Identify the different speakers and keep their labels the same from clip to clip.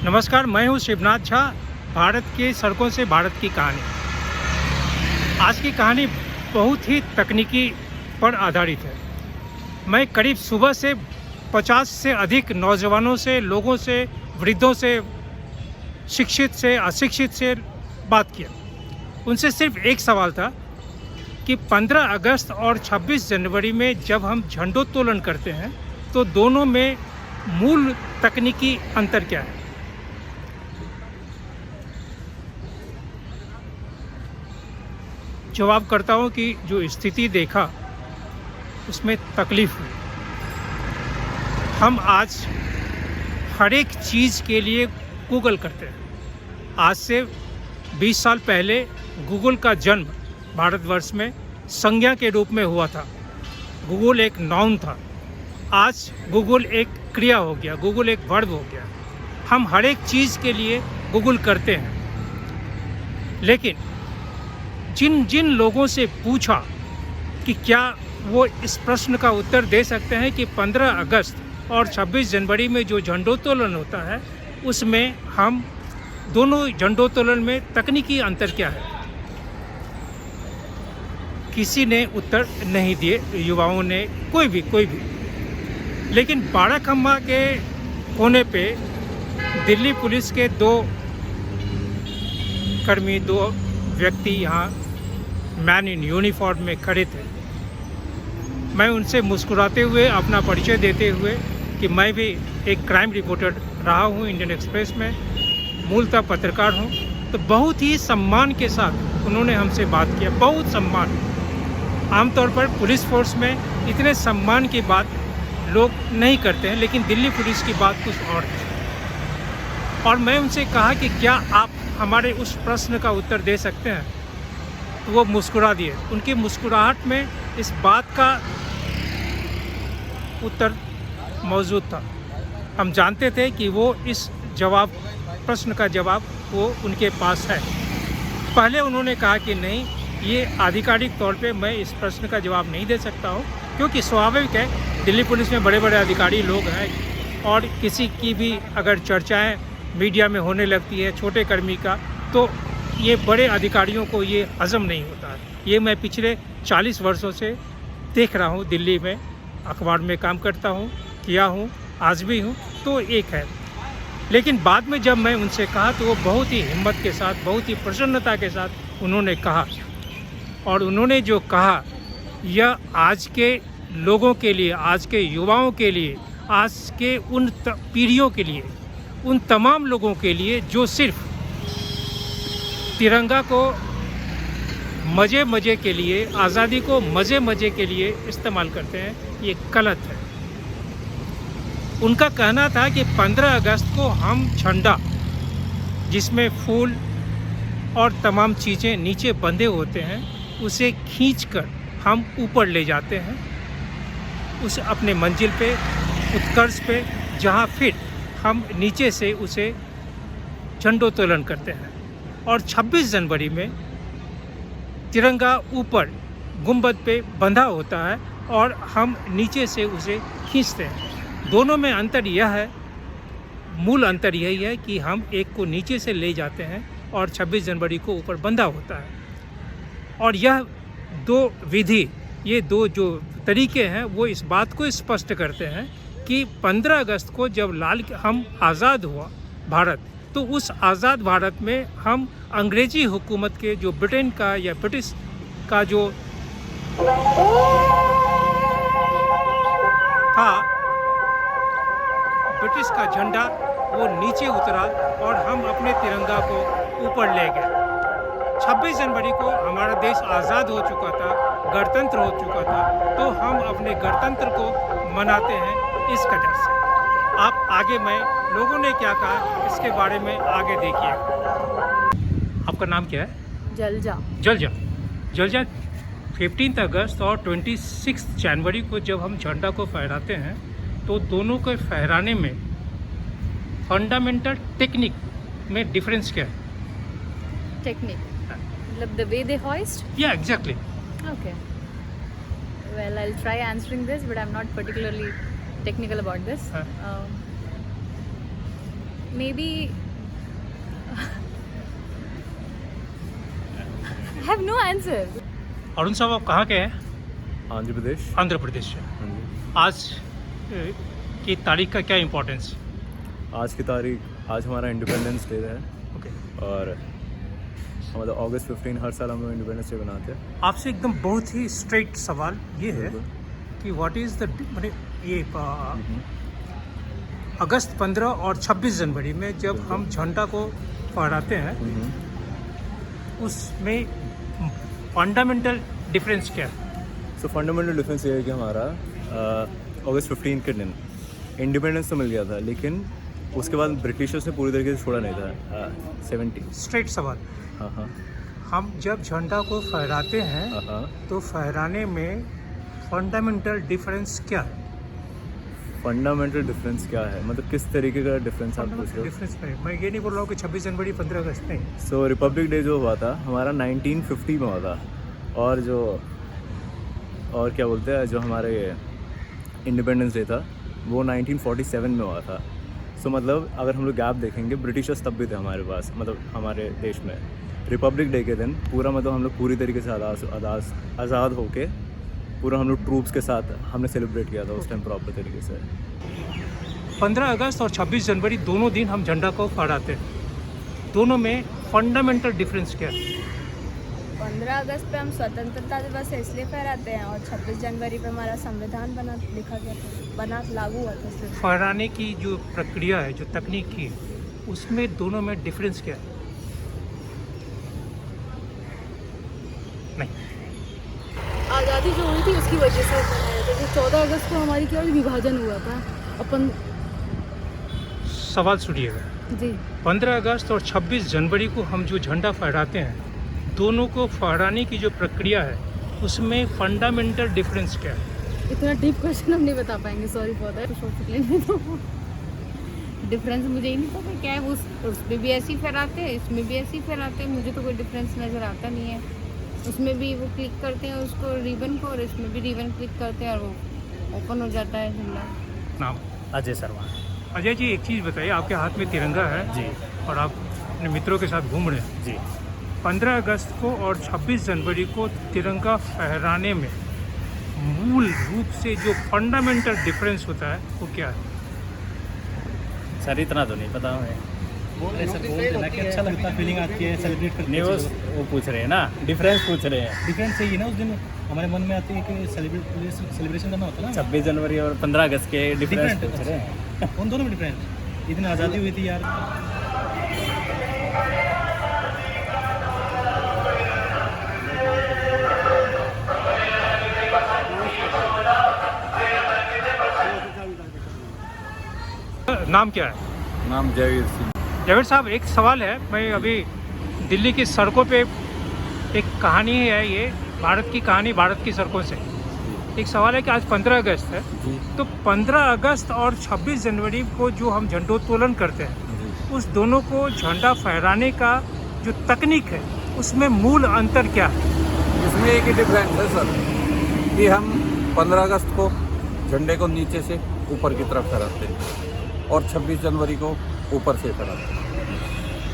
Speaker 1: नमस्कार, मैं हूँ शिवनाथ झा। भारत के सड़कों से भारत की कहानी। आज की कहानी बहुत ही तकनीकी पर आधारित है। मैं करीब सुबह से 50 से अधिक नौजवानों से, लोगों से, वृद्धों से, शिक्षित से, अशिक्षित से बात किया। उनसे सिर्फ एक सवाल था कि 15 अगस्त और 26 जनवरी में जब हम झंडोत्तोलन करते हैं तो दोनों में मूल तकनीकी अंतर क्या है। जवाब करता हूँ कि जो स्थिति देखा उसमें तकलीफ़ हुई। हम आज हर एक चीज़ के लिए गूगल करते हैं। आज से 20 साल पहले गूगल का जन्म भारतवर्ष में संज्ञा के रूप में हुआ था। गूगल एक नाउन था। आज गूगल एक क्रिया हो गया, गूगल एक वर्ब हो गया। हम हर एक चीज़ के लिए गूगल करते हैं। लेकिन जिन जिन लोगों से पूछा कि क्या वो इस प्रश्न का उत्तर दे सकते हैं कि 15 अगस्त और 26 जनवरी में जो झंडोत्तोलन होता है उसमें हम दोनों झंडोत्तोलन में तकनीकी अंतर क्या है, किसी ने उत्तर नहीं दिए। युवाओं ने कोई भी। लेकिन बाराखम्मा के कोने पे दिल्ली पुलिस के दो व्यक्ति यहाँ मैन इन यूनिफॉर्म में खड़े थे। मैं उनसे मुस्कुराते हुए अपना परिचय देते हुए कि मैं भी एक क्राइम रिपोर्टर रहा हूँ इंडियन एक्सप्रेस में, मूलतः पत्रकार हूँ, तो बहुत ही सम्मान के साथ उन्होंने हमसे बात किया। बहुत सम्मान। आमतौर पर पुलिस फोर्स में इतने सम्मान की बात लोग नहीं करते हैं, लेकिन दिल्ली पुलिस की बात कुछ और थी। और मैं उनसे कहा कि क्या आप हमारे उस प्रश्न का उत्तर दे सकते हैं, तो वो मुस्कुरा दिए। उनकी मुस्कुराहट में इस बात का उत्तर मौजूद था। हम जानते थे कि वो इस प्रश्न का जवाब वो उनके पास है। पहले उन्होंने कहा कि नहीं, ये आधिकारिक तौर पे मैं इस प्रश्न का जवाब नहीं दे सकता हूँ, क्योंकि स्वाभाविक है दिल्ली पुलिस में बड़े बड़े अधिकारी लोग हैं और किसी की भी अगर चर्चाएं मीडिया में होने लगती है छोटे कर्मी का, तो ये बड़े अधिकारियों को ये हजम नहीं होता है। ये मैं पिछले 40 वर्षों से देख रहा हूँ। दिल्ली में अखबार में काम करता हूँ, किया हूँ, आज भी हूँ, तो एक है। लेकिन बाद में जब मैं उनसे कहा तो वो बहुत ही हिम्मत के साथ, बहुत ही प्रसन्नता के साथ उन्होंने कहा। और उन्होंने जो कहा यह आज के लोगों के लिए, आज के युवाओं के लिए, आज के उन पीढ़ियों के लिए, उन तमाम लोगों के लिए जो सिर्फ तिरंगा को मज़े के लिए, आज़ादी को मज़े के लिए इस्तेमाल करते हैं, ये गलत है। उनका कहना था कि 15 अगस्त को हम झंडा, जिसमें फूल और तमाम चीज़ें नीचे बंधे होते हैं, उसे खींचकर हम ऊपर ले जाते हैं, उस अपने मंजिल पे, उत्कर्ष पे, जहाँ फिर हम नीचे से उसे झंडोत्तोलन करते हैं। और 26 जनवरी में तिरंगा ऊपर गुंबद पे बंधा होता है और हम नीचे से उसे खींचते हैं। दोनों में अंतर यह है, मूल अंतर यही है कि हम एक को नीचे से ले जाते हैं और 26 जनवरी को ऊपर बंधा होता है। और यह दो विधि, ये दो जो तरीके हैं, वो इस बात को स्पष्ट करते हैं कि 15 अगस्त को जब हम आज़ाद हुआ भारत, तो उस आज़ाद भारत में हम अंग्रेजी हुकूमत के जो ब्रिटेन का या ब्रिटिश का जो था, ब्रिटिश का झंडा वो नीचे उतरा और हम अपने तिरंगा को ऊपर ले गए। 26 जनवरी को हमारा देश आज़ाद हो चुका था, गणतंत्र हो चुका था, तो हम अपने गणतंत्र को मनाते हैं इस कदर से। आप आगे मैं लोगों ने क्या कहा इसके बारे में आगे देखिए। आपका नाम क्या है?
Speaker 2: जलजा।
Speaker 1: 15 अगस्त और 26 जनवरी को जब हम झंडा को फहराते हैं तो दोनों को फहराने में फंडामेंटल टेक्निक में डिफरेंस क्या है?
Speaker 2: टेक्निक मतलब the way they hoist?
Speaker 1: Yeah, exactly.
Speaker 2: Okay. Well, I'll try answering this, but I'm not particularly technical about this. maybe I have no answer.
Speaker 1: Arun साहब आप कहाँ के हैं?
Speaker 3: आंध्र प्रदेश।
Speaker 1: आंध्र प्रदेश से।
Speaker 3: हाँ जी।
Speaker 1: आज की तारीख का क्या इम्पोर्टेंस?
Speaker 3: आज की तारीख, आज हमारा इंडिपेंडेंस डे है
Speaker 1: ओके।
Speaker 3: और मतलब अगस्त 15 हर साल हम लोग इंडिपेंडेंस डे बनाते हैं।
Speaker 1: आपसे एकदम बहुत ही स्ट्रेट सवाल ये है कि व्हाट इज़ द ये अगस्त 15 और 26 जनवरी में जब हम झंडा को फहराते हैं उसमें फंडामेंटल डिफरेंस क्या है?
Speaker 3: सो फंडामेंटल डिफरेंस ये है कि हमारा अगस्त 15 के दिन इंडिपेंडेंस तो मिल गया था, लेकिन उसके बाद ब्रिटिशर्स ने पूरी तरीके से छोड़ा नहीं था। 70।
Speaker 1: स्ट्रेट सवाल।
Speaker 3: हाँ हाँ
Speaker 1: हम जब झंडा को फहराते हैं
Speaker 3: हाँ।
Speaker 1: तो फहराने में फंडामेंटल डिफरेंस क्या है?
Speaker 3: फंडामेंटल डिफरेंस क्या है मतलब किस तरीके का डिफरेंस आप पूछ रहे हो?
Speaker 1: डिफरेंस में मैं ये नहीं बोल रहा हूँ कि 26 जनवरी 15 अगस्त नहीं।
Speaker 3: सो रिपब्लिक डे जो हुआ था हमारा 1950 में हुआ था, और क्या बोलते हैं जो हमारे इंडिपेंडेंस डे था वो 1947 में हुआ था। सो मतलब अगर हम लोग गैप देखेंगे, ब्रिटिशर्स तब भी थे हमारे पास, मतलब हमारे देश में। रिपब्लिक डे के दिन पूरा मतलब हम लोग पूरी तरीके से आज़ाद होके पूरा हम लोग ट्रूप्स के साथ हमने सेलिब्रेट किया था उस टाइम प्रॉपर तरीके से।
Speaker 1: 15 अगस्त और 26 जनवरी दोनों दिन हम झंडा को फहराते हैं, दोनों में फंडामेंटल डिफरेंस क्या है?
Speaker 4: 15 अगस्त पे हम स्वतंत्रता दिवस इसलिए फहराते हैं और 26 जनवरी पे हमारा संविधान लिखा गया था, लागू हुआ था इसलिए।
Speaker 1: फहराने की जो प्रक्रिया है, जो तकनीक की, उसमें दोनों में डिफरेंस क्या है? नहीं,
Speaker 5: आज़ादी जो हुई थी उसकी वजह से मनाया था। 14 अगस्त को हमारी क्या विभाजन हुआ था अपन।
Speaker 1: सवाल सुनिएगा।
Speaker 5: जी
Speaker 1: 15 अगस्त और 26 जनवरी को हम जो झंडा फहराते हैं, दोनों को फहराने की जो प्रक्रिया है उसमें फंडामेंटल डिफरेंस क्या है?
Speaker 5: इतना डीप क्वेश्चन हम नहीं बता पाएंगे, सॉरी फॉर दैट। तो डिफरेंस मुझे ही नहीं पता क्या है। उसमें भी ऐसे ही फहराते हैं, इसमें भी ऐसे ही फहराते हैं, मुझे तो कोई डिफरेंस नज़र आता नहीं है। उसमें भी वो क्लिक करते हैं उसको रिबन को, और इसमें भी रिबन क्लिक करते हैं और वो ओपन हो जाता है झंडा।
Speaker 1: नाम?
Speaker 6: अजय शर्मा।
Speaker 1: अजय जी, एक चीज़ बताइए, आपके हाथ में तिरंगा है
Speaker 6: जी
Speaker 1: और आप अपने मित्रों के साथ घूम रहे हैं।
Speaker 6: जी।
Speaker 1: 15 अगस्त को और 26 जनवरी को तिरंगा फहराने में मूल रूप से जो फंडामेंटल डिफरेंस होता है वो क्या है?
Speaker 6: सर इतना तो नहीं पता हमें।
Speaker 7: ऐसा बोल देना कि अच्छा लगता है, फीलिंग आती है सेलिब्रेट करते
Speaker 6: नहीं, वो पूछ रहे हैं ना, डिफरेंस पूछ रहे हैं।
Speaker 7: डिफरेंस यही ना, उस दिन हमारे मन में आती है कि सेलिब्रेशन करना होता है ना।
Speaker 6: 26 जनवरी और 15 अगस्त के डिफरेंस पूछ रहे हैं।
Speaker 7: उन दोनों में डिफरेंस, इतनी आज़ादी हुई थी यार।
Speaker 1: नाम क्या है?
Speaker 3: नाम जयवीर सिंह।
Speaker 1: जावेद साहब, एक सवाल है। मैं अभी दिल्ली की सड़कों पे, एक कहानी है ये, भारत की कहानी, भारत की सड़कों से। एक सवाल है कि आज 15 अगस्त है, तो 15 अगस्त और 26 जनवरी को जो हम झंडोत्तोलन करते हैं, उस दोनों को झंडा फहराने का जो तकनीक है उसमें मूल अंतर क्या है?
Speaker 8: इसमें एक ही डिफरेंस है सर कि हम 15 अगस्त को झंडे को नीचे से ऊपर की तरफ फहराते हैं और 26 जनवरी को ऊपर से फहराते हैं।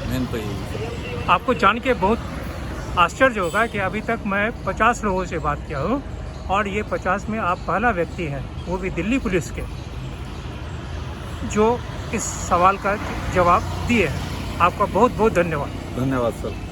Speaker 8: मेन तो यही है।
Speaker 1: आपको जान के बहुत आश्चर्य होगा कि अभी तक मैं 50 लोगों से बात किया हूँ और ये 50 में आप पहला व्यक्ति हैं, वो भी दिल्ली पुलिस के, जो इस सवाल का जवाब दिए हैं। आपका बहुत बहुत धन्यवाद।
Speaker 8: धन्यवाद सर।